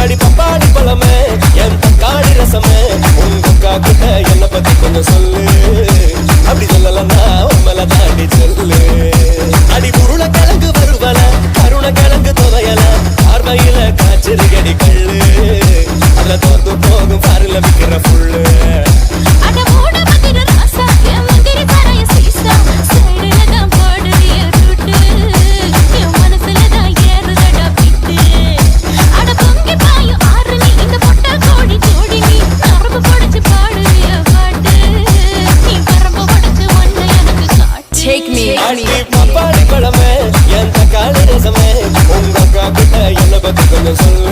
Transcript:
அடி பப்பாளி பழமே என் தக்காளி ரசமே உங்க அக்கா கிட்ட என்ன பத்தி கொஞ்சம் சொல்லு. அப்படி சொல்லலன்னா உண்மையில தாண்டி சொல்லு. அடி உருளை கிழங்கு வருவல கருணை கிழங்கு துவையல பார்வையில காய்ச்சறிகடி கல்லு அதுல தோத்து போகும் பாருல விக்கிற புல்லு. பப்பாளி பழமே என் தக்காளி ரசமே உங்க அக்கா கிட்ட என்ன பத்தி கொஞ்சம் சொல்லு.